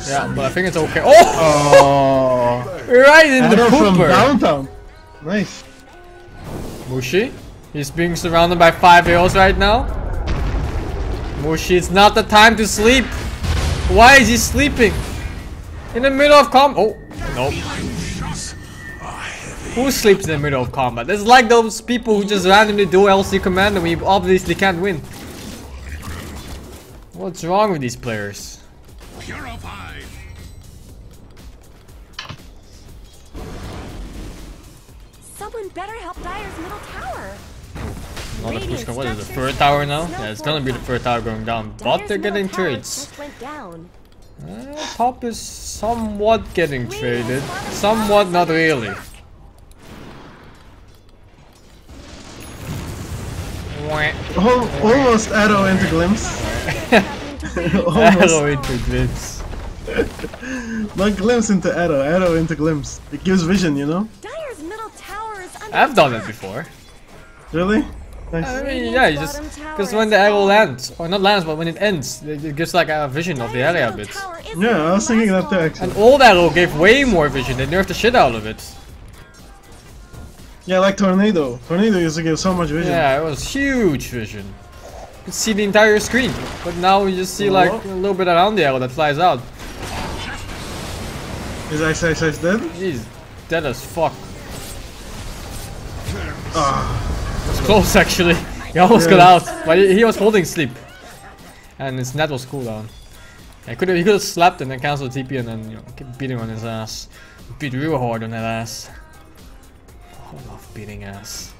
Yeah, but I think it's okay. Oh! Right in the Arrow from pooper! downtown. Nice. Mushi? He's being surrounded by 5 heroes right now. Mushi, it's not the time to sleep. Why is he sleeping? In the middle of combat. Oh, nope. Who sleeps in the middle of combat? It's like those people who just randomly do LC command and we obviously can't win. What's wrong with these players? Purified. Someone better help Dire's middle tower. Another push. What is it, the third tower now? Yeah, it's gonna be the third tower going down. But they're getting trades. Top is somewhat getting traded. Somewhat, not really. Almost arrow into glimpse. Arrow into glimpse. Not glimpse into arrow, arrow into glimpse. It gives vision, you know? Dire's middle tower is under I've done it before. Really? Nice. I mean, yeah, you just because when the arrow lands, or not lands, but when it ends, it gives like a vision of the area a bit. Yeah, I was thinking that too actually. An old arrow gave way more vision. They nerfed the shit out of it. Yeah, like tornado. Tornado used to give so much vision. Yeah, it was huge vision. You could see the entire screen, but now you just see like a little bit around the arrow that flies out. Is Ice dead? He's dead as fuck. Ah. It's close actually. He almost got out, but he was holding sleep, and his net was cooldown. He could have slapped and then canceled TP and then keep beating on his ass. Beat real hard on that ass. I love beating ass.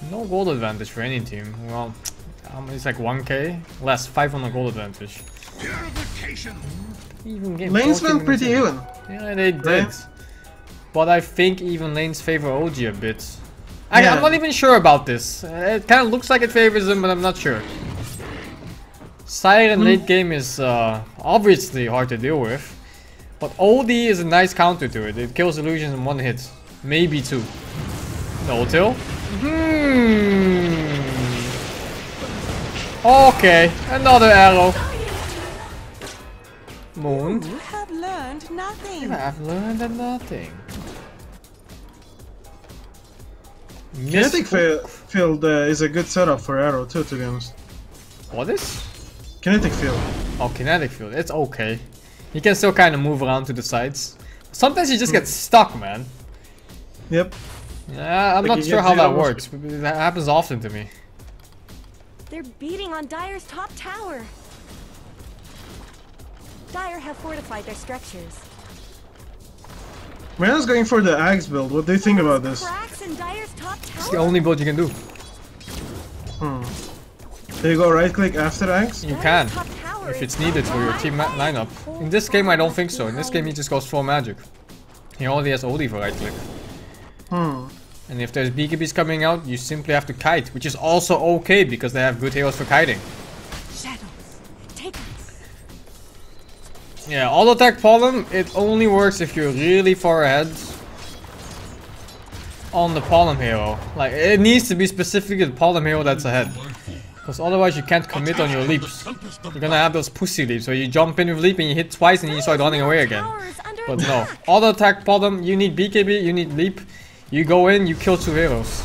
No gold advantage for any team. Well, it's like 1k less, 5 on the gold advantage. Even game Lanes went pretty even. Yeah, they did. Right? But I think even lanes favor OG a bit. I'm not even sure about this. It kind of looks like it favors him, but I'm not sure. Siren late game is obviously hard to deal with. But OD is a nice counter to it. It kills illusions in 1 hit. Maybe 2. No tilt? Okay, another arrow. Moon. You have learned nothing. You have learned nothing. Kinetic field is a good setup for arrow too, to be honest. What is? Kinetic field. Oh, kinetic field. It's okay. You can still kind of move around to the sides. Sometimes you just get stuck, man. Yep. Yeah, I'm Like not sure how that works, but it happens often to me. They're beating on Dire's top tower. Dire have fortified their structures. Mariana's going for the axe build. What do you think about this? Cracks in Dire's top tower. It's the only build you can do. Do you go right click after axe? You can, if it's needed for your team lineup. In this game, I don't think so. In this game, he just goes full magic. He only has OD for right click. And if there's BKBs coming out, you simply have to kite, which is also okay because they have good heroes for kiting. Shadows, take us. Yeah, auto attack Pollen, it only works if you're really far ahead on the Pollen hero. Like, it needs to be specifically the Pollen hero that's ahead. Because otherwise you can't commit on your leaps. You're gonna have those pussy leaps where you jump in with leap and you hit twice and you start running away again. But no, auto attack Pollen, you need BKB, you need leap. You go in, you kill 2 heroes.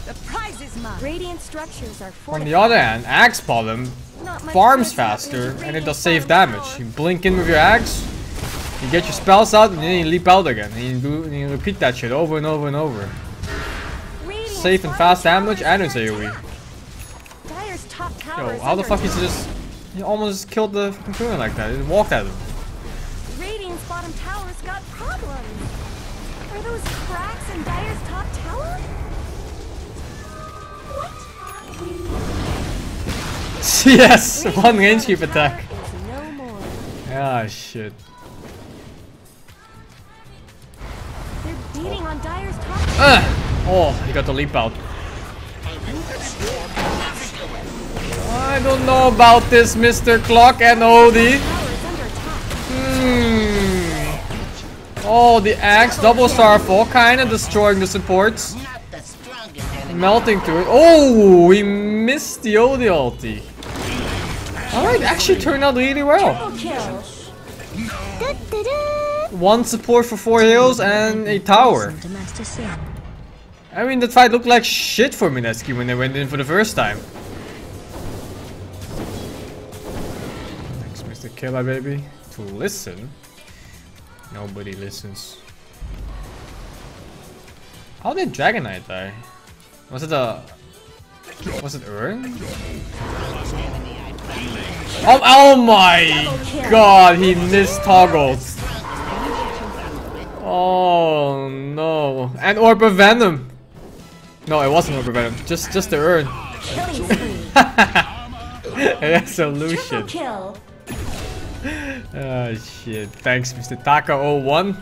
The prize is mine. Radiant structures are fortified. On the other hand, Axe Pollen farms faster and it does safe damage. You blink in with your axe, you get your spells out, and then you leap out again. And you repeat that shit over and over and over. Safe and fast damage and it's AoE. Dire's top tower Yo, how the fuck is just... You almost killed the fucking criminal like that. You walked at him. Radiant's bottom tower's got problems. Are those cracks in Dire's top tower? Yes! One range keep attack. No more. Ah, shit. They're beating on Dire's top tower. Oh, he got the leap out. I don't know about this, Mr. Clock and Odie. Oh, the axe, double starfall, kinda destroying the supports. Melting through it. Oh, we missed the Odie ulti. Alright, actually turned out really well. One support for 4 heals and a tower. I mean, that fight looked like shit for Mineski when they went in for the first time. Thanks, Mr. Killer, baby. To listen. Nobody listens. How did Dragon Knight die? Was it Urn? Oh my god, he missed toggles. Oh no. And Orb of Venom. No, it wasn't Orb of Venom. Just the Urn. Resolution. Oh shit. Thanks, Mr. Taka01.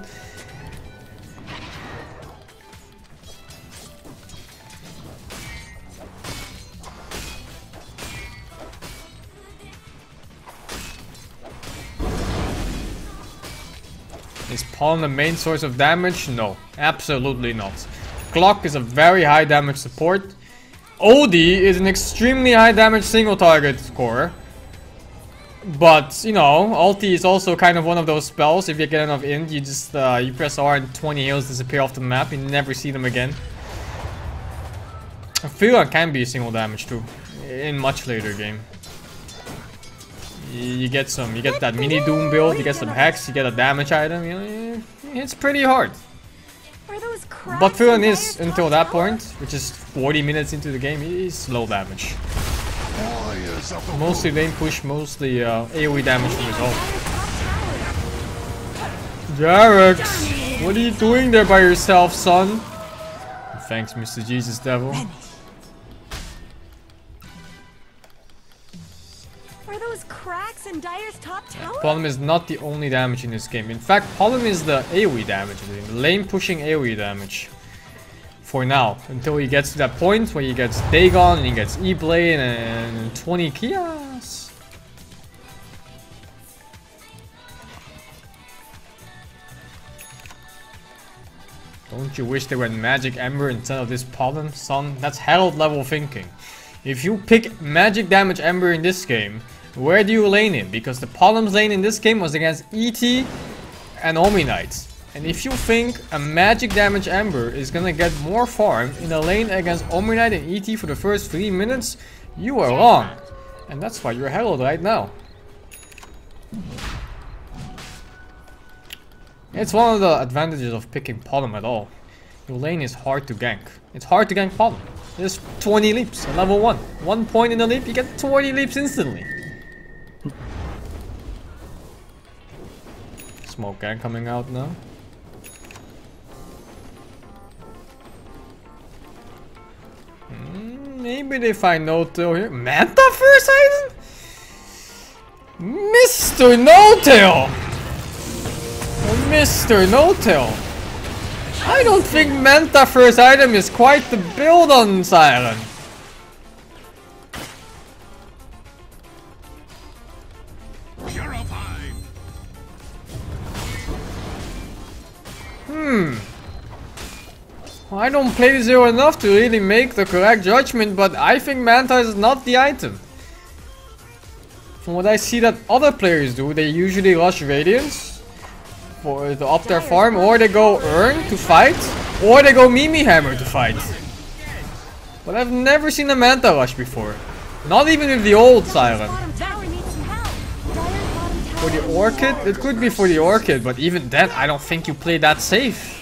Is Pawn the main source of damage? No, absolutely not. Clock is a very high damage support. Odie is an extremely high damage single target scorer. But, you know, ulti is also kind of one of those spells. If you get enough int, you just you press R and 20 heals disappear off the map. You never see them again. Fear can be single damage too, in much later game. You get that mini Doom build, you get some Hex, you get a damage item, you know, it's pretty hard. But Furan is, until that point, which is 40 minutes into the game, is low damage. Mostly lane push, mostly AoE damage from his ult. Jarex, what are you doing there by yourself, son? Thanks, Mr. Jesus Devil. Cracks in Dyer's top tower? Pollen is not the only damage in this game. In fact, Pollen is the AoE damage in the game. Lane pushing AoE damage. For now. Until he gets to that point where he gets Dagon and he gets E-Blade and 20 Kias. Don't you wish they went Magic Ember instead of this Pollen, son? That's Herald level thinking. If you pick Magic Damage Ember in this game, where do you lane him? Because the Pollen's lane in this game was against ET and Omni Knights. And if you think a Magic Damage Ember is gonna get more farm in a lane against Omni Knight and ET for the first 3 minutes, you are wrong. And that's why you're Herald right now. It's one of the advantages of picking Pollen at all. Your lane is hard to gank. It's hard to gank Pollen. There's 20 leaps at level 1. 1 point in the leap, you get 20 leaps instantly. Smoke gang coming out now. Maybe they find No-Tail here. Manta first item? Mr. No-Tail! Oh, Mr. No-Tail. I don't think Manta first item is quite the build on Siren. I don't play Zero enough to really make the correct judgment, but I think Manta is not the item. From what I see that other players do, they usually rush Radiance to up their farm, or they go Urn to fight, or they go Mimi Hammer to fight. But I've never seen a Manta rush before. Not even with the old Siren. For the Orchid? It could be for the Orchid, but even then I don't think you play that safe.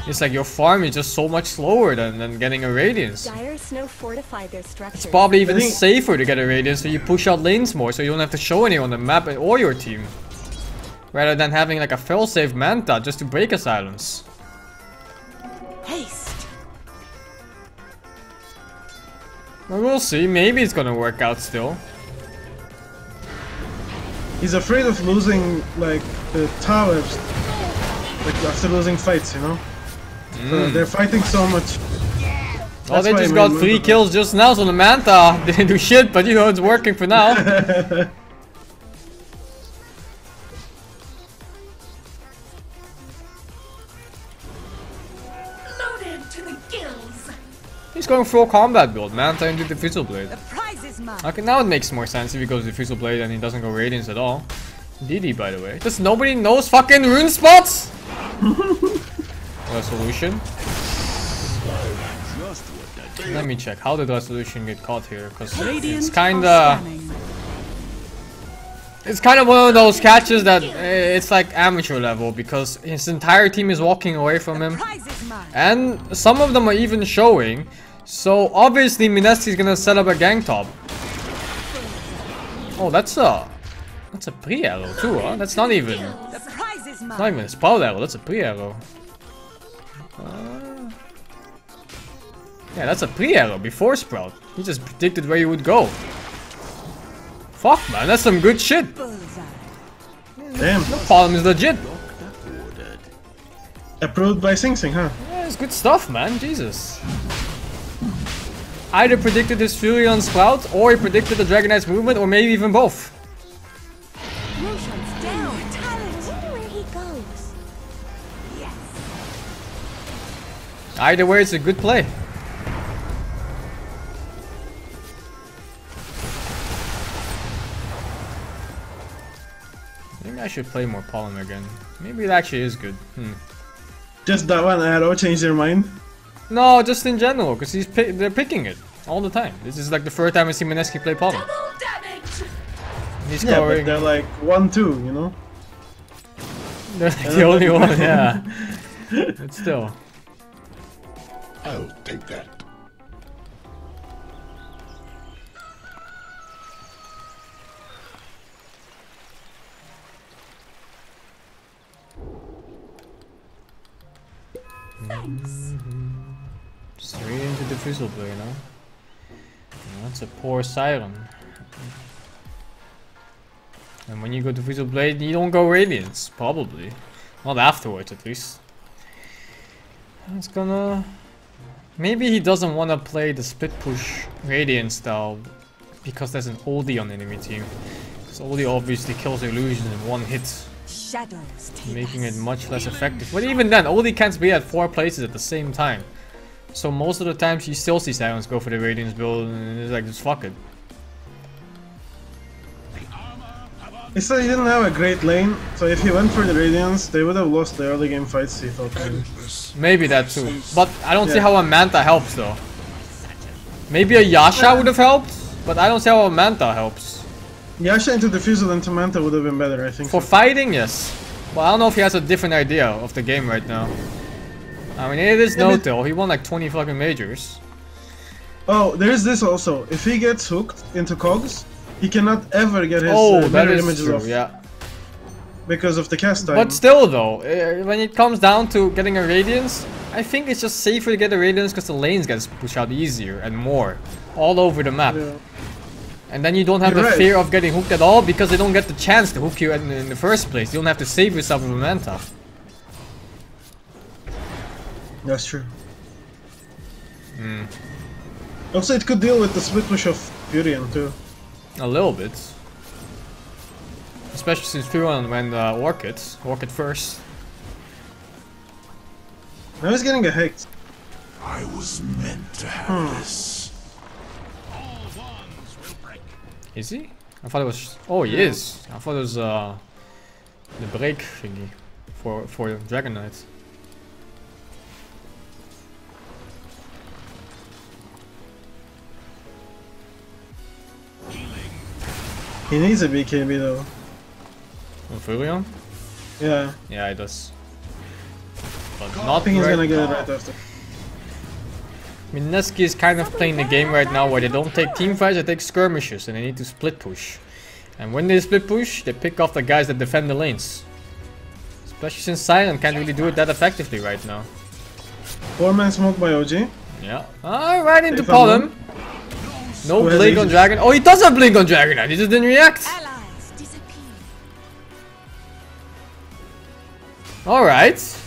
It's like your farm is just so much slower than getting a Radiance. It's probably even safer to get a Radiance so you push out lanes more so you don't have to show anyone on the map or your team. Rather than having like a failsafe Manta just to break a silence. Haste. Well, we'll see. Maybe it's gonna work out still. He's afraid of losing like the towers, like after losing fights, you know. So they're fighting so much. Oh, they just got 3 kills just now, so the Manta didn't do shit, but you know, it's working for now. Loaded to the gills. He's going full combat build, Manta into the Fizzle Blade. The prize is mine. Okay, now it makes more sense if he goes to Fizzle Blade and he doesn't go Radiance at all. DD, by the way. Just nobody knows fucking rune spots? Resolution. Let me check. How did Resolution get caught here? Because it's kinda... It's kind of one of those catches that it's like amateur level because his entire team is walking away from him. And some of them are even showing. So obviously Mineski is gonna set up a gang top. Oh, that's a pre-arrow too, huh? That's not even a spell arrow, that's a pre-arrow. Yeah, that's a pre-arrow before Sprout. He just predicted where you would go. Fuck man, that's some good shit. Damn. The problem is legit. Approved by SingSing, huh? Yeah, it's good stuff, man. Jesus. Either predicted his Fury on Sprout, or he predicted the Dragon Knight's movement, or maybe even both. Motion's down. Talent. Wonder where he goes. Yes. Either way, it's a good play. Maybe I should play more Pollen again. Maybe it actually is good. Just that one arrow changed your mind? No, just in general, because they're picking it all the time. This is like the first time I see Mineski play Pollen. He's scoring. But they're like 1-2, you know? They're like the only one, yeah. But still. I'll take that. Thanks. Straight into the Fizzle Blade, no? That's a poor Siren. And when you go to Fizzle Blade, you don't go Radiance, probably. Not afterwards, at least. It's gonna... Maybe he doesn't want to play the split push Radiance style because there's an oldie on the enemy team. Because oldie obviously kills illusions in one hit, Shadows making it much less effective. But even then, oldie can't be at 4 places at the same time. So most of the times you still see Sirens go for the Radiance build and it's like, just fuck it. He said he didn't have a great lane, so if he went for the Radiance, they would have lost the early game fights, he thought. Maybe that too. But I don't see how a Manta helps though. Maybe a Yasha would have helped, but I don't see how a Manta helps. Yasha into Diffusal into Manta would have been better, I think. For fighting, yes. But I don't know if he has a different idea of the game right now. I mean, it is no-till. He won like 20 fucking majors. Oh, there's this also. If he gets hooked into cogs, he cannot ever get his that mirror is images true, off. yeah. Because of the cast time. But still though, when it comes down to getting a Radiance, I think it's just safer to get a Radiance because the lanes get pushed out easier and more. All over the map. Yeah. And then you don't have the fear of getting hooked at all because they don't get the chance to hook you in the first place. You don't have to save yourself with a Manta. That's true. Also, it could deal with the split push of Furion too. A little bit. Especially since Furion went Orchid first. Now he's getting a Hex. I was meant to have this. Is he? I thought it was... Oh, he is. I thought it was the break thingy for Dragon Knight. He needs a BKB though. Furion? Yeah. Yeah, he does. But I not think he's right gonna get it now. right after. Mineski is kind of playing the game right now where they don't take team fights, they take skirmishes and they need to split push. And when they split push, they pick off the guys that defend the lanes. Especially since Silent can't really do it that effectively right now. 4-man smoke by OG. Yeah. Right into Pollen. No blink on Dragon. Oh, he does have blink on Dragon Knight, he just didn't react. Allies disappear. Alright.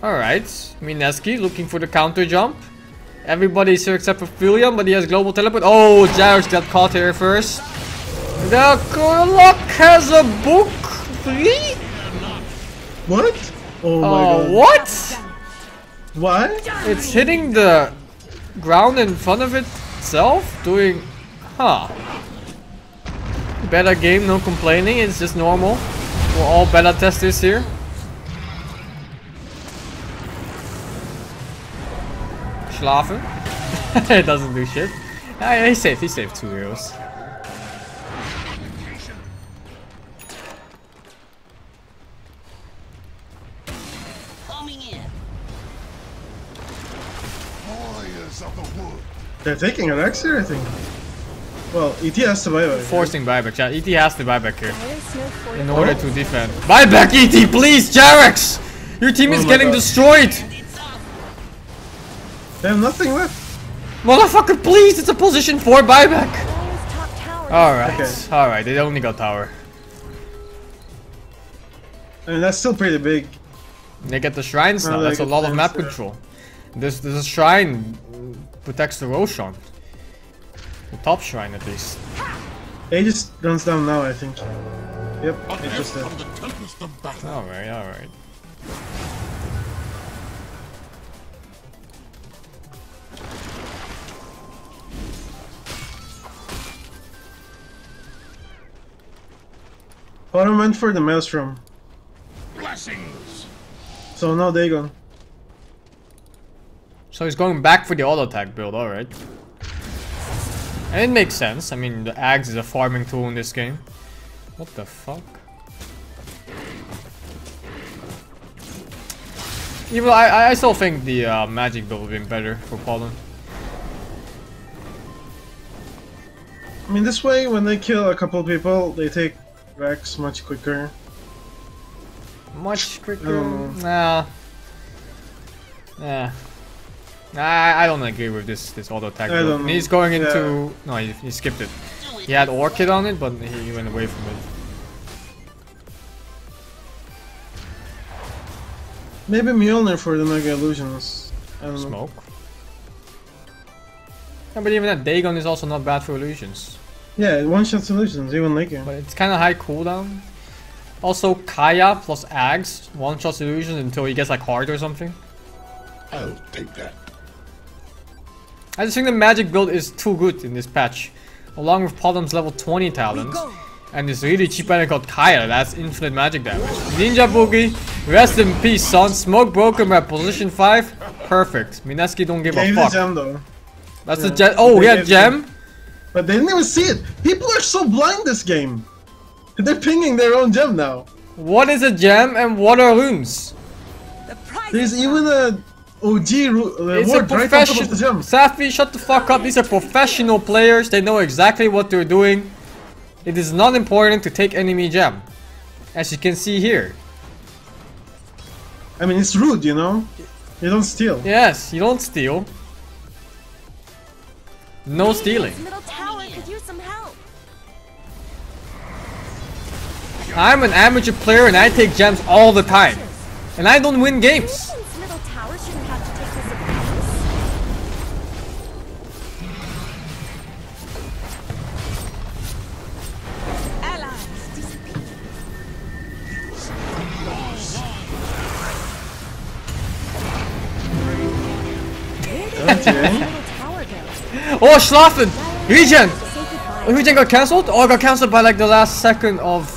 Alright. Mineski looking for the counter jump. Everybody's here except for Filion, but he has global teleport. Oh, Jairus got caught here first. The Kurlock has a book 3? What? Oh my god. What? Why? It's hitting the ground in front of itself, doing... Huh. Beta game, no complaining, it's just normal. We're all beta testers here. Schlafen. It doesn't do shit. He's safe, he saved 2 heroes. Warriors of the wood. They're taking a Rex here, I think. Well, ET has to buy back. Forcing buyback, chat. ET has to buy back here There's no force. in order to defend. Buy back, ET, please, Jarex! Your team is my getting God. destroyed! They have nothing left. Motherfucker, please! It's a position 4 buyback! Dire's top tower. Alright, Okay. alright, they only got tower. I mean, that's still pretty big. They get the shrines Oh, now, they that's a get lot of shrines, map yeah. control. There's a shrine protects the Roshan. The top shrine at least. Aegis runs down now, I think. Yep, Aegis dead. From the tempest of battle. Alright, alright. Bottom went for the Maelstrom. Blessings. So now Dagon. So he's going back for the auto attack build, alright. And it makes sense, I mean the Axe is a farming tool in this game. What the fuck? Even I still think the magic build would have been better for Pollen. I mean, this way, when they kill a couple people, they take Rex much quicker. Much quicker. Oh. Nah. Yeah. I don't agree with this auto attack I build. don't know. He's going into Yeah. no, he skipped it. He had Orchid on it, but he went away from it. Maybe Mjolnir for the Mega Illusions. I don't know. Smoke. Yeah, but even that Dagon is also not bad for illusions. Yeah, one-shot solutions, even later. But it's kind of high cooldown. Also, Kaya plus Ags, one-shot illusions until he gets like hard or something. I'll take that. I just think the magic build is too good in this patch. Along with Pollen's level 20 talents. And this really cheap item called Kaya, that's infinite magic damage. Ninja Boogie, rest in peace, son. Smoke broken by position 5. Perfect. Mineski don't give a Gave the fuck. gem though. That's Yeah. the gem. Oh, They he had gave gem? But they didn't even see it! People are so blind this game! They're pinging their own gem now. What is a gem and what are runes? The prize There's is even a OG It's a word right on top of the professional. gem. Safi, shut the fuck up. These are professional players. They know exactly what they're doing. It is not important to take enemy gem, as you can see here. I mean, it's rude, you know? You don't steal. Yes, you don't steal. No stealing. Radiant's middle tower could use some help. I'm an amateur player and I take gems all the time, and I don't win games. Radiant's middle tower shouldn't have to take this abuse. allies disappear. Okay. Middle tower go. Oh, Schlafen! Regen! Say goodbye. Oh, Regen got cancelled? Oh, it got cancelled by like the last second of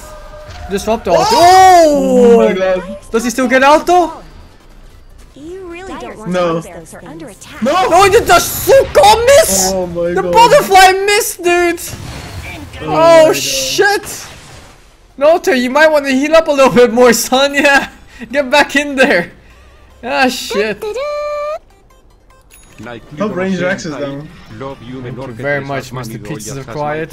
Disruptor. Oh Oh! my god. Does he still get out though? You really don't want No. those are under attack. No! Oh, he did the Suko miss! Oh my The god. butterfly missed, dude! my Oh, god. shit! Noter, you might want to heal up a little bit more, son. Yeah, get back in there. Ah, shit. Top range Rex is down. Thank you very much, Mr. Pizzas of Quiet.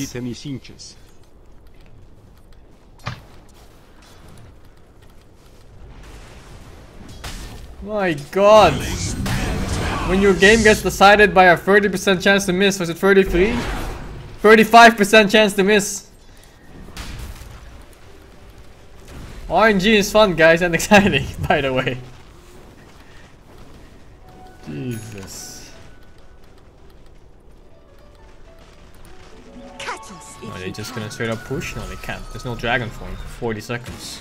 My god. When your game gets decided by a 30% chance to miss, was it 33? 35% chance to miss. RNG is fun, guys, and exciting, by the way. Jesus. us if Are they you just can. gonna straight up push? No, they can't. There's no dragon form for 40 seconds.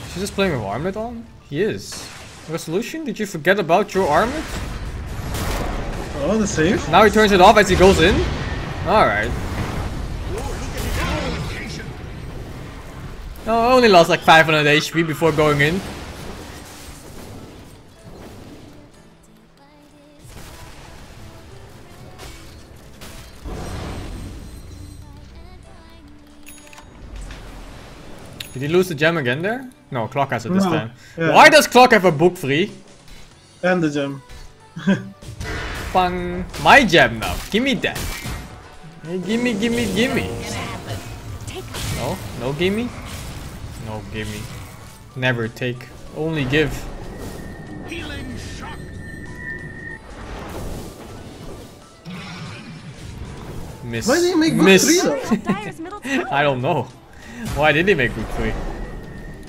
Is he just playing with armlet on? He is. Resolution? Did you forget about your armlet? Oh, the save. Now he turns it off as he goes in? Alright. No, I only lost like 500 HP before going in. Did he lose the gem again there? No, Clock has it this No, time. yeah. Why does Clock have a book free? And the gem. Bang. My gem now. Give me that. Hey, gimme, gimme, gimme. No, no gimme. No gimme. Never take. Only give. Healing shock. Miss. Why did he make book Miss. 3 though? That Dyer's middle tower. I don't know. Why did he make book 3?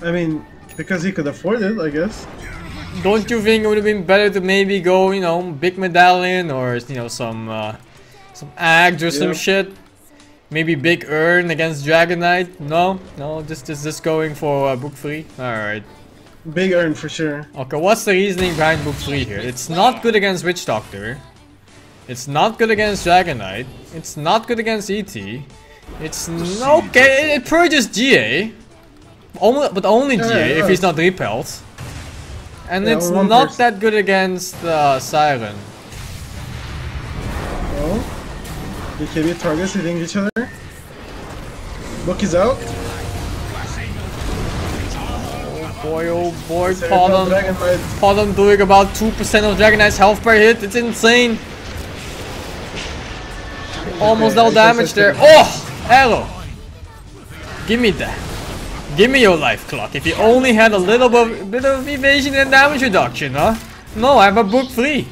I mean, because he could afford it, I guess. Don't you think it would have been better to maybe go, you know, big medallion or, you know, some ags or some Yeah. shit? Maybe big urn against Dragon Knight? No, no, just going for book 3. All right. Big earn for sure. Okay, what's the reasoning behind book 3 here? It's not good against Witch Doctor. It's not good against Dragon Knight. It's not good against ET. It's okay. It purges GA, but only GA if he's not repelled. And Yeah, it's one not person. that good against Siren. Well, BKB targets hitting each other. Book is out. Oh boy, Sarah Pollen. Dragon Knight. Pollen doing about 2% of Dragon Knight's health per hit. It's insane. Almost no I guess damage that's there. good. Oh, arrow. Give me that. Give me your life clock. If you only had a little bit of evasion and damage reduction, huh? No, I have a book 3.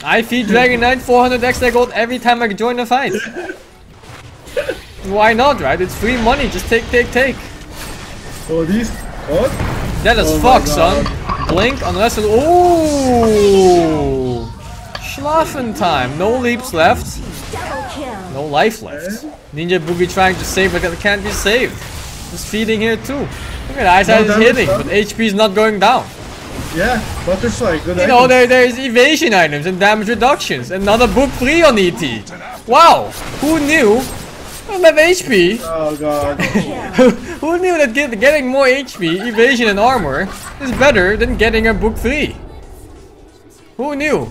I feed Dragon Knight 400 extra gold every time I join a fight. Why not, right? It's free money. Just take. Oh, these. What? That is Oh my fuck, God. son. Blink unless it. Ooh! Schlafen time. No leaps left. Double kill. No life left. Ninja Boogie trying to save, but it can't be saved. Just feeding here too. Look at Eyesight is damage hitting, done. but HP is not going down. Yeah, butterfly. Good You know, item. there's evasion items and damage reductions. Another book 3 on ET. Wow! Who knew? I have HP. Oh god. Who knew that getting more HP, evasion, and armor is better than getting a book 3? Who knew?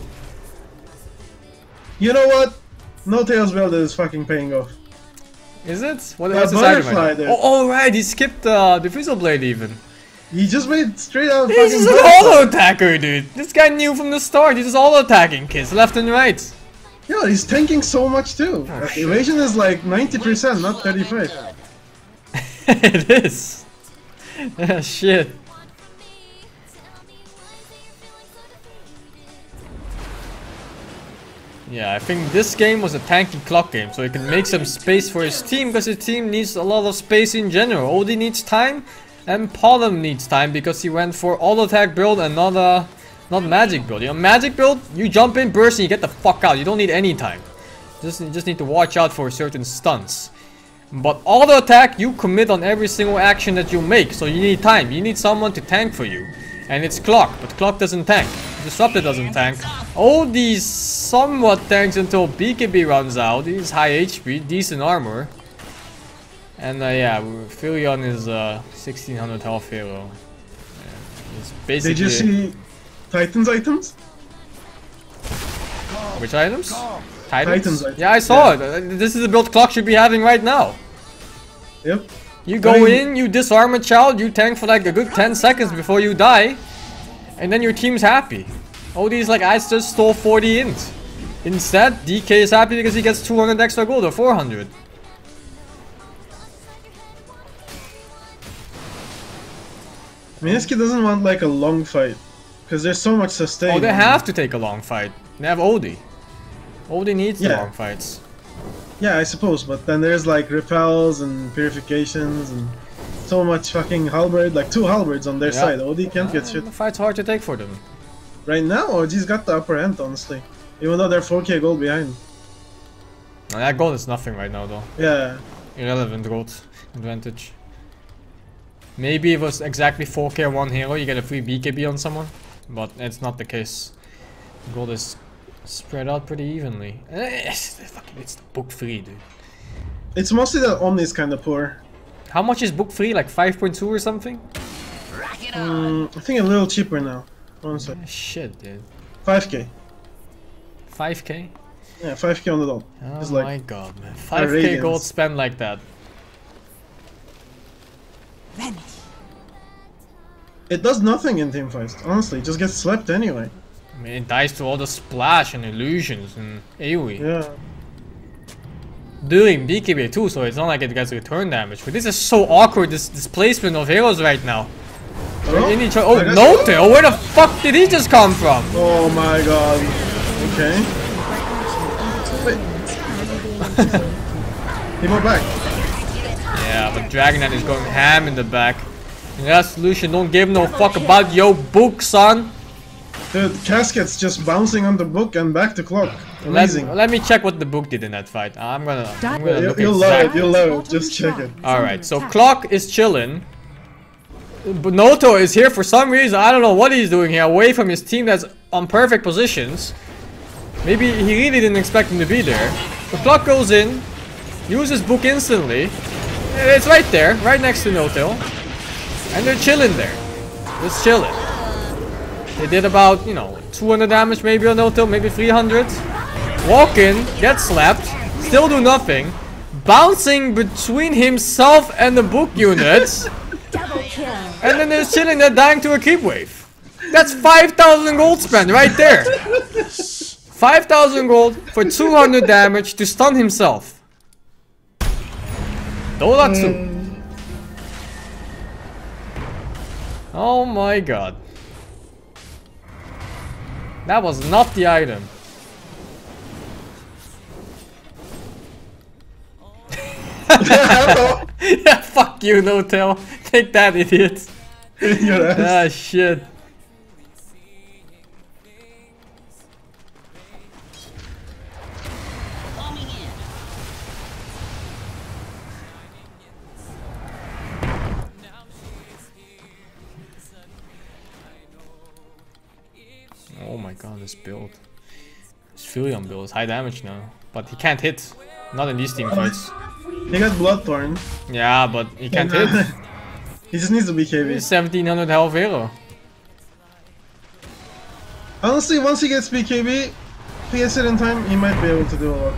You know what? No Tails build is fucking paying off. Is it? What's this item? butterfly there. Oh, right, he skipped the Fizzle Blade even. He just made straight out He's fucking just an butterfly. auto attacker, dude. This guy knew from the start. He's just auto attacking kids left and right. Yeah, he's tanking so much too. Oh, Like, evasion is like 90%, not 35. It is. Shit. Yeah, I think this game was a tanky clock game, so he can make some space for his team, because his team needs a lot of space in general. Odie needs time, and Pollen needs time, because he went for auto attack build and not magic build. You know, magic build, you jump in, burst, and you get the fuck out. You don't need any time. You just need to watch out for certain stunts. But auto attack, you commit on every single action that you make, so you need time. You need someone to tank for you. And it's Clock, but Clock doesn't tank. Disruptor doesn't tank. All these somewhat tanks until BKB runs out. He's high HP, decent armor. And yeah, Filion is 1600 health hero. Yeah, he's basically... Did you see Titan's items? Which items? Titans items. Yeah, I saw it. This is the build Clock should be having right now. Yep. You go in, you disarm a child, you tank for like a good 10 seconds before you die. And then your team's happy. Odie's like, I just stole 40 int. Instead, DK is happy because he gets 200 extra gold or 400. Mineski doesn't want like a long fight. Because there's so much sustain. Oh, they have to take a long fight. They have Odie. Odie needs the Yeah. long fights. Yeah, I suppose, but then there's like repels and purifications and so much fucking halberd, like 2 halberds on their Yeah. side. Odie can't get shit. The fight's hard to take for them. Right now, OG's got the upper hand, honestly. Even though they're 4k gold behind. That gold is nothing right now though. Yeah. Irrelevant gold advantage. Maybe if it was exactly 4k on one hero, you get a free BKB on someone. But it's not the case. Gold is spread out pretty evenly. It's book 3, dude. It's mostly that Omni is kind of poor. How much is book 3? Like 5.2 or something? I think a little cheaper now. One sec. Shit, dude. 5k. 5k? Yeah, 5k on the dot. Oh It's my like god, man. 5k gold spent like that. Vanity. it does nothing in team fights. Honestly, it just gets slept anyway. I mean, it dies to all the splash and illusions and AoE. Yeah. Doing BKB too, so it's not like it gets return damage. But this is so awkward, this placement of heroes right now. Oh, Oh, Notail, where the fuck did he just come from? Oh my god. Okay. Wait. He went back. Yeah, but Dragonite is going ham in the back. Yeah, Solution don't give no fuck about your book, son. Dude, Casket's just bouncing on the book and back to clock. Amazing. Let me check what the book did in that fight. I'm gonna look You'll love exactly. it, you'll love it. Just check it. Alright, so Clock is chilling. But Noto is here for some reason. I don't know what he's doing here, away from his team that's on perfect positions. Maybe he really didn't expect him to be there. The Clock goes in, uses book instantly. It's right there, right next to Noto. And they're chilling there. Just chilling. They did about, you know, 200 damage maybe on Noto, maybe 300. Walk in, get slapped, still do nothing. Bouncing between himself and the book units. And then they're chilling there dying to a creep wave. That's 5,000 gold spent right there. 5,000 gold for 200 damage to stun himself. Dolatsu. Oh my god. That was not the item. Yeah, fuck you, Notail. Take that, idiot. Your ass. Ah, shit. Oh my god, this build. This Filion build is high damage now. But he can't hit. Not in these team fights. He got Bloodthorn. Yeah, but he can't hit. He just needs to be KB. 1700 health hero. Honestly, once he gets BKB, if he gets it in time, he might be able to do a lot.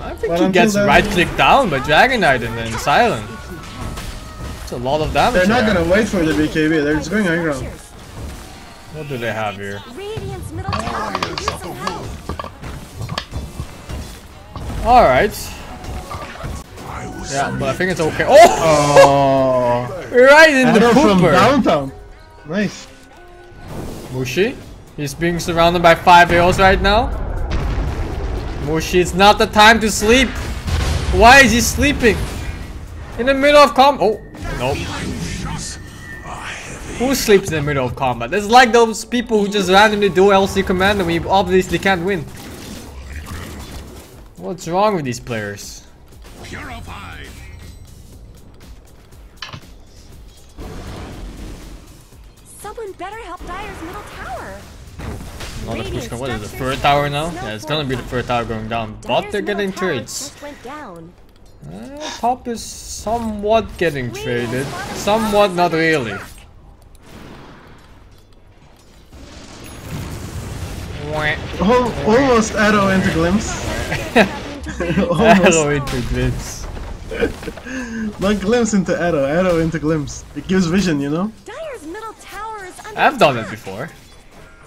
I think But he until gets then- right clicked down by Dragonite and then Silent. It's a lot of damage. They're not there. gonna wait for the BKB, they're just going high ground. What do they have here? Radiant's middle tower could use some help. Alright. Yeah, but I think it's okay. Oh! Right in the Arrow from pooper! downtown. Nice. Mushi? He's being surrounded by 5 heroes right now. Mushi, it's not the time to sleep. Why is he sleeping? In the middle of combat. Oh, nope. Who sleeps in the middle of combat? It's like those people who just randomly do LC command and we obviously can't win. What's wrong with these players? Purified. Someone better help Dyer's middle tower. Another push. What is the third tower now? Yeah, it's gonna be the third tower going down. But they're getting trades. Just went down. Top is somewhat getting traded. Somewhat, not really. Almost arrow into glimpse. Arrow into glimpse. Not glimpse into arrow, arrow into glimpse. It gives vision, you know? Dyer's middle tower is under I've done it before.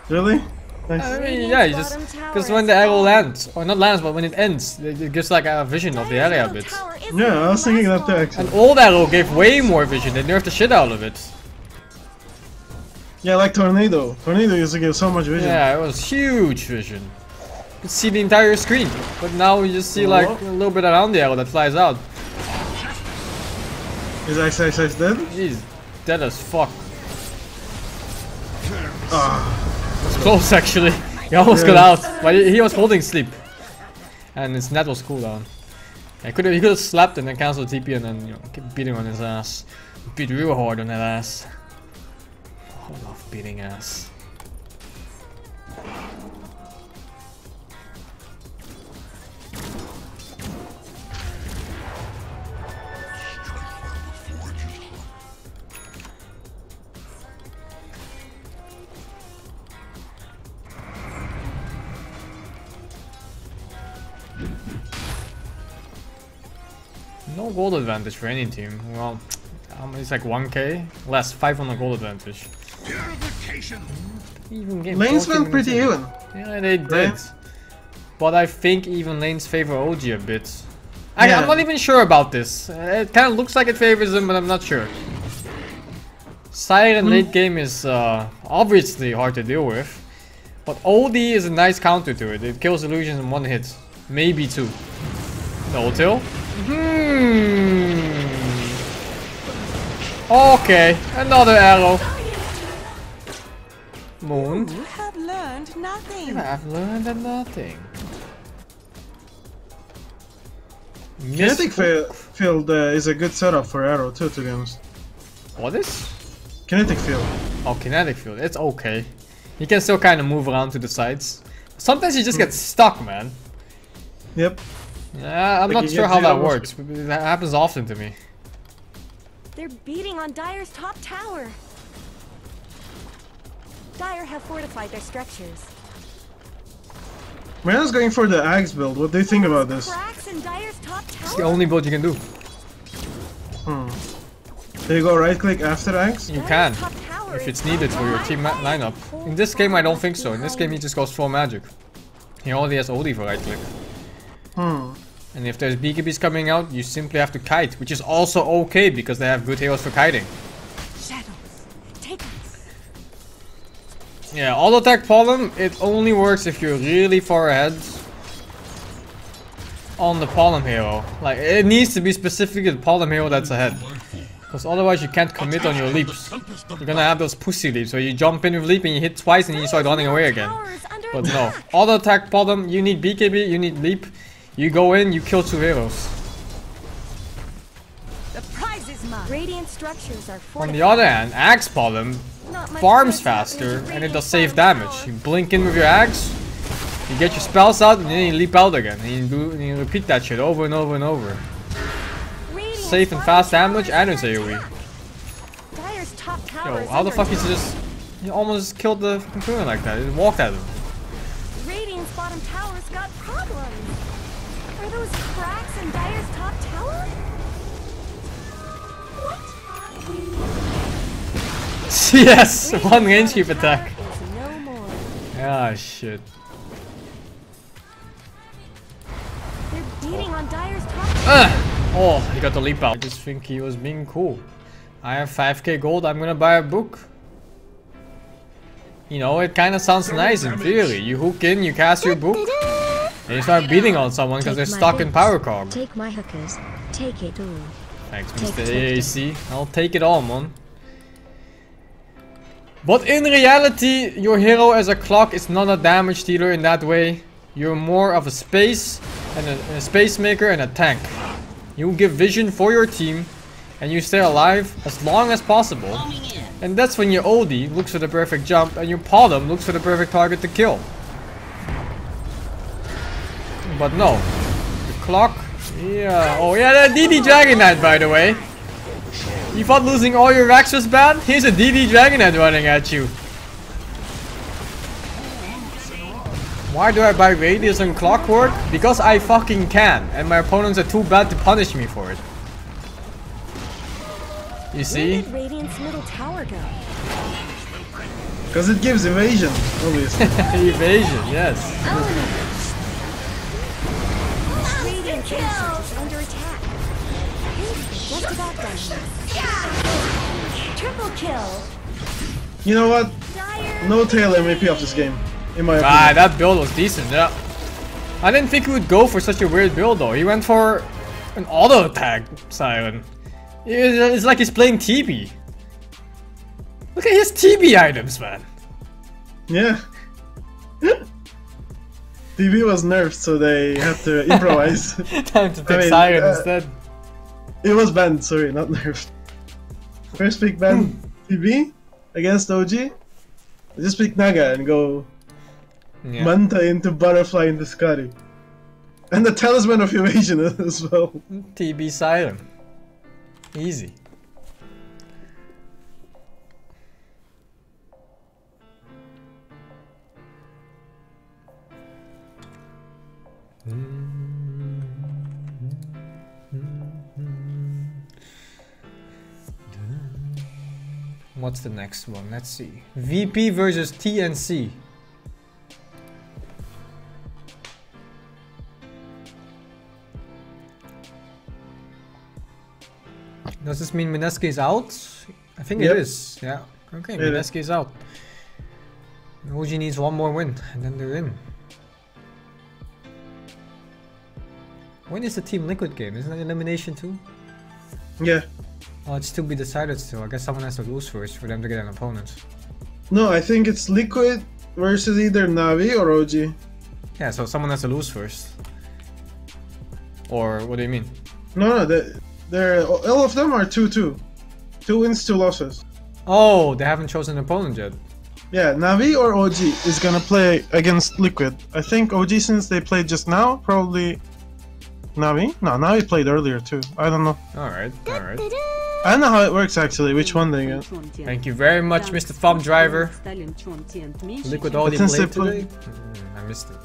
Really? I Nice. mean, yeah, you just because when the arrow lands, or not lands, but when it ends, it gives like a vision of the area a bit. Yeah, I was thinking that too actually. An old arrow gave way more vision. They nerfed the shit out of it. Yeah, like Tornado. Tornado used to give so much vision. Yeah, it was huge vision. You could see the entire screen, but now you just see like a little bit around the arrow that flies out. Is Ice dead? He's dead as fuck. Ah. It was close actually. He almost got out, but he was holding sleep. and his net was cooldown. He could have slapped and then canceled TP and then, you know, keep beating on his ass. Beat real hard on that ass. Oh, I love beating ass. No gold advantage for any team. Well, it's like 1k less, 500 gold advantage. Purification. Even game Lanes went pretty even. Yeah, they did. Right? But I think even lanes favor OG a bit. Yeah. I'm not even sure about this. It kind of looks like it favors him, but I'm not sure. Siren late game is obviously hard to deal with. But OD is a nice counter to it. It kills illusions in one hit. Maybe two. No till? Okay, another arrow. Moon. You have learned nothing. I've learned nothing. Kinetic field is a good setup for arrow too, to be honest. What is? Kinetic field. Oh, kinetic field. It's okay. You can still kind of move around to the sides. Sometimes you just get stuck, man. Yep. Yeah, I'm Like not you sure get how that zero works. But that happens often to me. They're beating on Dire's top tower. Dire have fortified their structures. Mariana's going for the axe build. What do you think about this? Cracks in Dire's top tower. It's the only build you can do. Do you go right click after axe? You can, Top tower if is it's needed for your team lineup. In this game, I don't think so. In this game, he just goes full magic. He only has OD for right click. And if there's BKBs coming out, you simply have to kite, which is also okay because they have good heroes for kiting. Shadows. Take us. Yeah, auto attack pollen, it only works if you're really far ahead on the pollen hero. Like, it needs to be specifically the pollen hero that's ahead. Because otherwise you can't commit on your leaps. You're gonna have those pussy leaps where you jump in with leap and you hit twice and you start running away again. But no, auto attack pollen, you need BKB, you need leap. You go in, you kill two heroes. The prize is mine. Radiant structures are On fortified. the other hand, axe pollen Not much farms good faster happening. and it does Radiant save bottom damage. tower. You blink in with your axe, you get your spells out, and then you leap out again. And you repeat that shit over and over and over. Radiant Safe and bottom fast tower damage is and it's under AoE. attack. Dire's top tower Yo, is how the under fuck is attack. just... You almost killed the concurrent like that. It walked at him. Radiant's bottom tower's got problems. Are those cracks in Dire's top tower? Yes! One range keep Bottom attack. tower is no more. Ah, shit. They're beating on Dire's top. Oh, he got the leap out. I just think he was being cool. I have 5k gold, I'm gonna buy a book. You know, it kinda sounds nice in theory. You hook in, you cast your book, and you start beating on someone because they're stuck in power cog. Take my hookers. Take it all. Thanks, Take Mr. it. AAC. I'll take it all, man. But in reality, your hero as a clock is not a damage dealer in that way. You're more of a space and a space maker and a tank. You give vision for your team and you stay alive as long as possible. And that's when your OD looks for the perfect jump and your Pollen looks for the perfect target to kill. But no, the clock, yeah, oh yeah, the DD Dragon Knight, by the way. You thought losing all your racks was bad? Here's a DD Dragon Knight running at you. Why do I buy Radius and Clockwork? Because I fucking can, and my opponents are too bad to punish me for it. You Where see? did Radiant's middle tower go? Because it gives evasion, obviously. Evasion, yes. Radiant's ancient is under attack. Just about done. Triple kill. You know what? Dire No tail MVP of this game, in my Ah, opinion. that build was decent, yeah. I didn't think he would go for such a weird build though. He went for an auto attack Siren. It's like he's playing TB. Look at his TB items, man. Yeah. TV was nerfed, so they had to improvise. Time to pick Siren instead. It was banned, sorry, not nerfed. First pick ban TV against OG. Just pick Naga and go Manta into Butterfly into Scotty. And the Talisman of Evasion as well. TB Siren. Easy. What's the next one? Let's see. VP versus TNC. Does this mean Mineski is out? I think it is. Yeah. Okay, Mineski is out. OG needs one more win, and then they're in. When is the Team Liquid game? Isn't that elimination too? Yeah. Oh, it's to be decided still. I guess someone has to lose first for them to get an opponent. No, I think it's Liquid versus either Navi or OG. Yeah, so someone has to lose first. Or what do you mean? No, they're all of them are 2-2. 2 wins, 2 losses. Oh, they haven't chosen an opponent yet. Yeah, Navi or OG is gonna play against Liquid. I think OG, since they played just now, probably Navi? No, Navi played earlier too. I don't know. Alright, alright. I don't know how it works actually, which one they get. Thank you very much, Mr. Farm Driver. Liquid already played today? I missed it.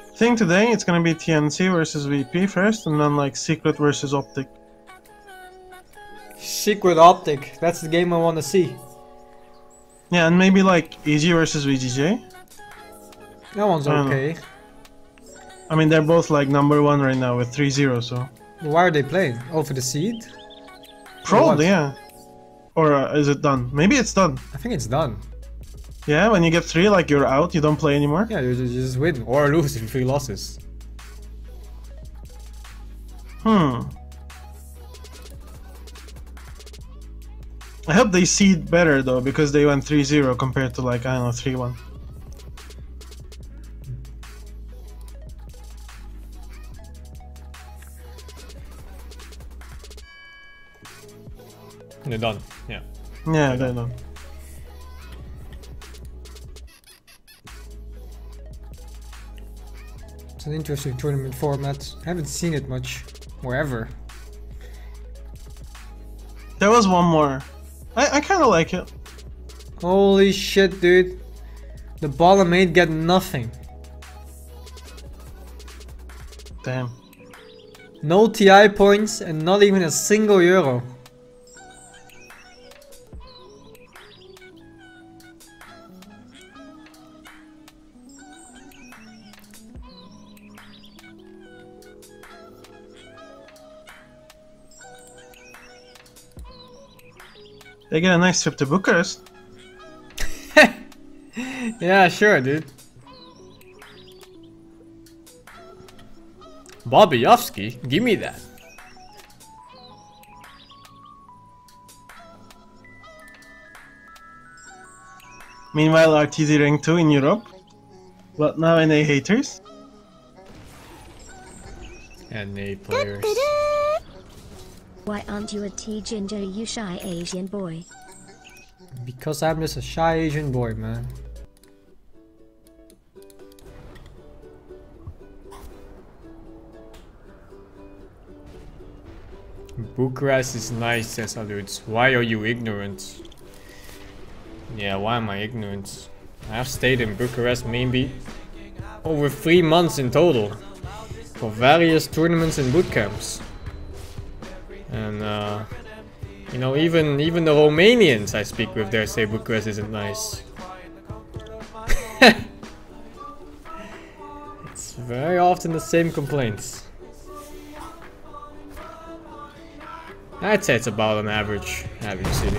I think today it's gonna be TNC versus VP first, and then like Secret versus Optic. Secret Optic, that's the game I want to see. Yeah, and maybe like EG versus VGJ. That one's okay. I mean, they're both like #1 right now with 3-0, so. Why are they playing? Oh, for the seed? Probably, yeah. Or is it done? Maybe it's done. I think it's done. Yeah, when you get 3, like you're out, you don't play anymore? Yeah, you just win or lose in 3 losses. I hope they seed better though, because they went 3-0 compared to like, I don't know, 3-1. They're done, yeah. Yeah, they're done. It's an interesting tournament format. I haven't seen it much, or ever. There was one more. I kind of like it. Holy shit, dude. The bottom 8 get nothing. Damn. No TI points and not even a single euro. They get a nice trip to Bucharest. Yeah, sure, dude. Bobbyovsky, give me that. Meanwhile, RTZ rank 2 in Europe. But now NA haters. NA players. Why aren't you a T-Ginger, you shy Asian boy? Because I'm just a shy Asian boy, man. Bucharest is nice, says Aludes. Why are you ignorant? Yeah, why am I ignorant? I've stayed in Bucharest maybe over 3 months in total for various tournaments and boot camps. And You know, even the Romanians I speak with there say Bucharest isn't nice. It's very often the same complaints. I'd say it's about an average city.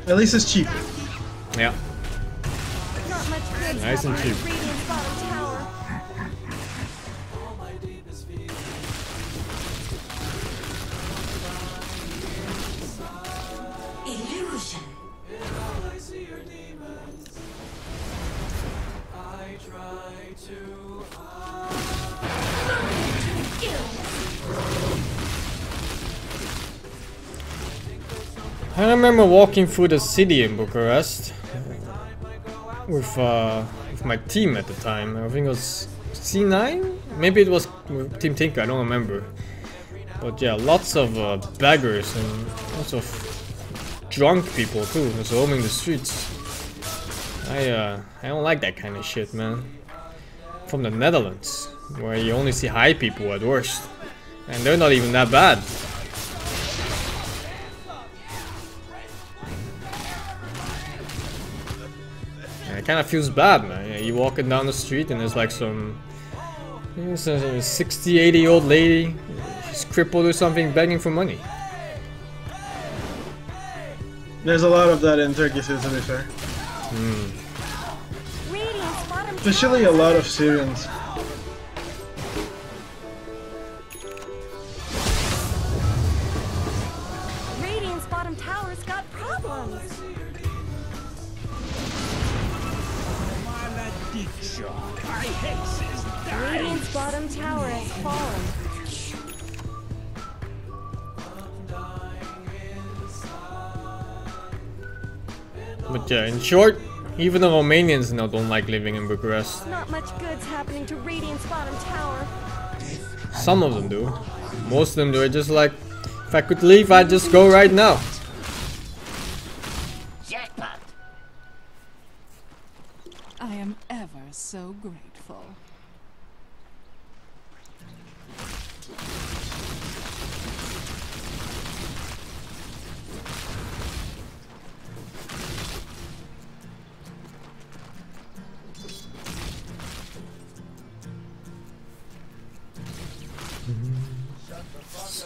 At least it's cheap. Yeah. Not much good Nice and cheap. Radiant's bottom tower. Illusion. I remember walking through the city in Bucharest with my team at the time. I think it was C9? Maybe it was Team Tinker, I don't remember. But yeah, lots of beggars and lots of drunk people too, just roaming the streets. I don't like that kind of shit, man. From the Netherlands, where you only see high people at worst. And they're not even that bad. It kind of feels bad, man. Yeah, you walking down the street and there's like some 60, 80-year-old lady, she's crippled or something, begging for money. There's a lot of that in Turkey too, to be fair. Radiant's bottom Especially a lot of Syrians. Radiant's bottom tower's got problems. Radiant's bottom tower has fallen. But yeah, in short, even the Romanians now don't like living in Bucharest. Not much good's happening to Radiant's bottom tower. Some of them do. Most of them do. It's just like, if I could leave, I'd just go right now. Jackpot. I am ever so grateful.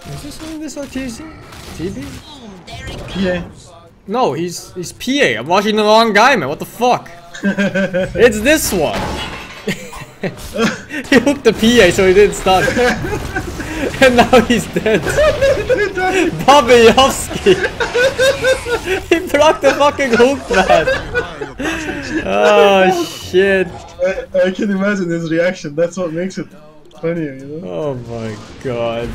Is this one this or TC? TB? Yeah. No, he's PA. I'm watching the wrong guy, man. What the fuck? It's this one. He hooked the PA so he didn't stun. And now he's dead. Bobbyovsky. He blocked the fucking hook, man. Oh shit. I can imagine his reaction. That's what makes it funnier, you know? Oh my god.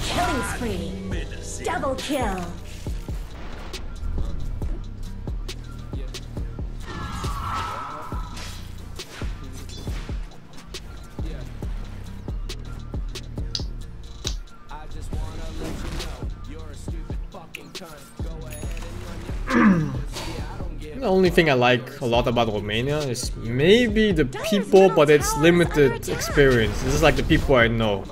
Killing spree. Double kill. The only thing I like a lot about Romania is maybe the people, but it's limited experience. This is like the people I know.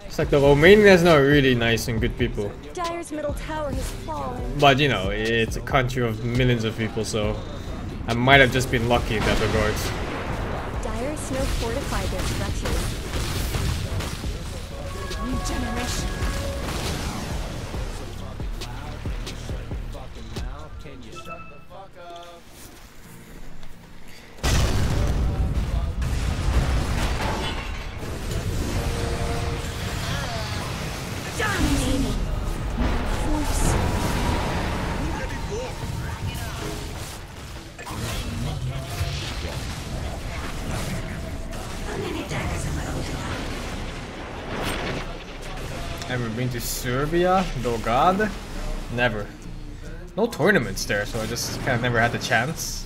It's like the Romanians are really nice and good people. Dire's middle tower has fallen. But you know, it's a country of millions of people, so I might have just been lucky in that regards. Dire snow fortified their structures. Regeneration. Dominating. Force. Ever been to Serbia? Belgrade? Never. No tournaments there, so I just kind of never had the chance.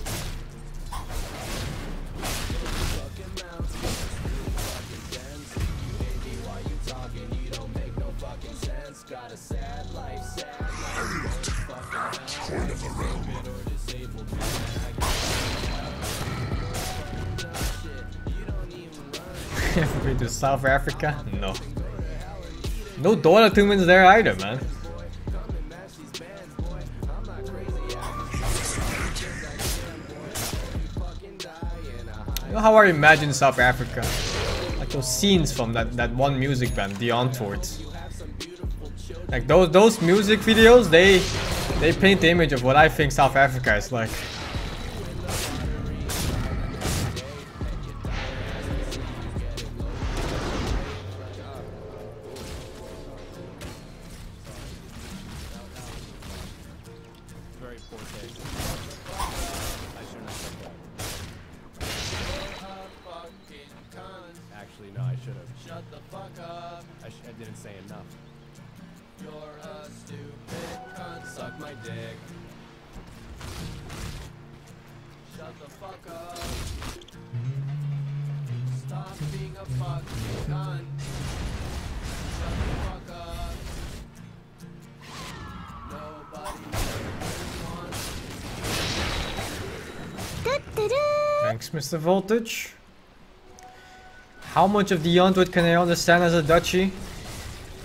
Ever been to South Africa? No. No Dota tournaments there either, man. You know how I imagine South Africa? Like those scenes from that one music band, the Antwoords. Like those music videos, they paint the image of what I think South Africa is like. Actually, no, I should have. Shut the fuck up. I didn't say enough. You're a stupid cunt. Suck my dick. Shut the fuck up. Stop being a fucking cunt. Shut the fuck up. Nobody wants. Thanks, Mr. Voltage. How much of the Antwoord can I understand as a Dutchie?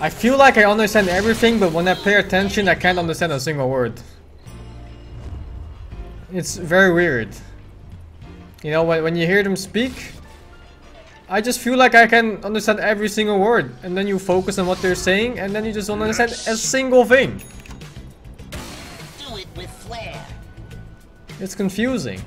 I feel like I understand everything, but when I pay attention, I can't understand a single word. It's very weird. You know, when you hear them speak, I just feel like I can understand every single word. And then you focus on what they're saying, and then you just don't understand a single thing. Do it with flair. It's confusing.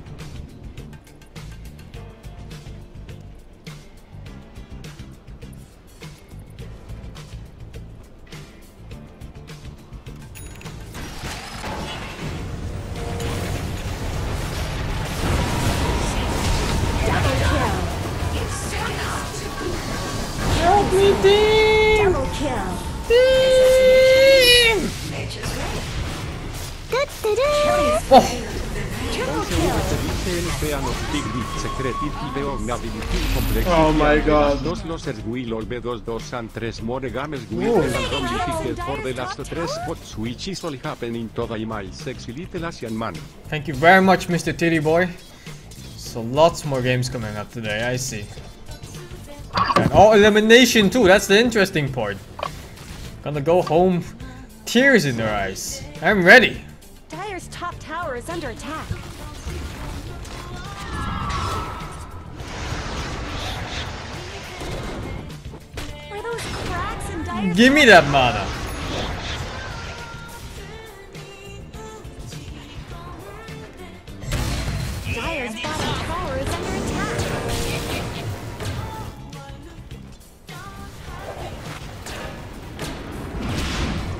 Double kill. Oh my god. Dos losers will be dos and tres more games will and difficult for the last tres spots which is all happening today my sexy little Asian man. Thank you very much, Mr. Titty Boy. So lots more games coming up today, I see. And elimination too, that's the interesting part. Gonna go home, tears in their eyes. I'm ready. Dire's top tower is under attack. Are those cracks in Dire's Give me that mana. Dire's bottom tower is under attack.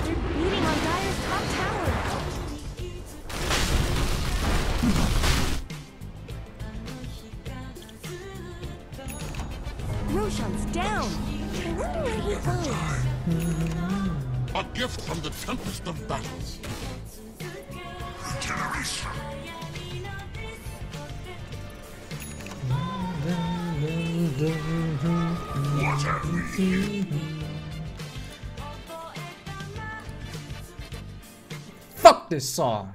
They're beating on Dire's top tower. Roshan's down. I wonder where he goes. A gift from the Tempest of Battles. Regeneration. What have we? Fuck this song.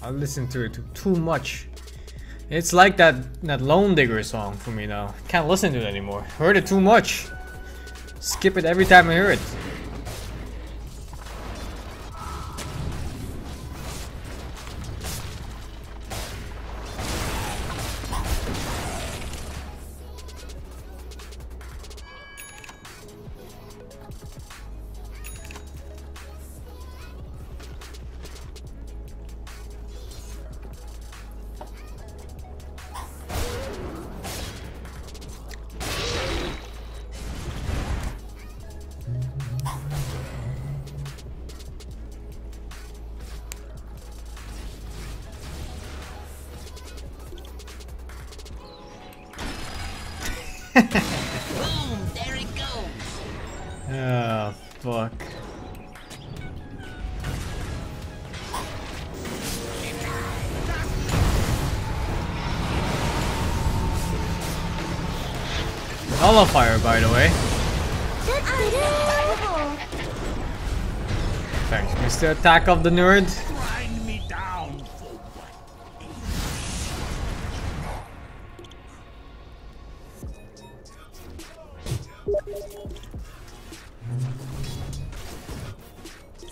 I listen to it too much. It's like that Lone Digger song for me now. Can't listen to it anymore. Heard it too much. Skip it every time I hear it. Boom, there it goes. Oh, fuck. Nullifier, by the way. Thanks, Mr. Attack of the Nerd. Grind me down for what?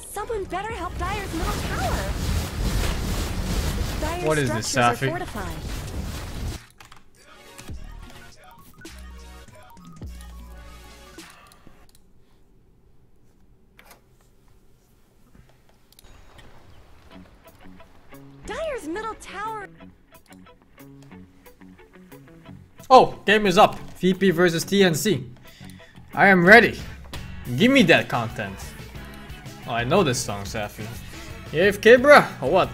Someone better help Dyer's middle tower. Dyer's What is this, structures are Safi? fortified. Dyer's middle tower. Oh, game is up. VP versus TNC. I am ready. Give me that content. Oh, I know this song, Safi. AFK, bruh, or what?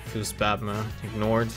Feels bad, man. Ignored.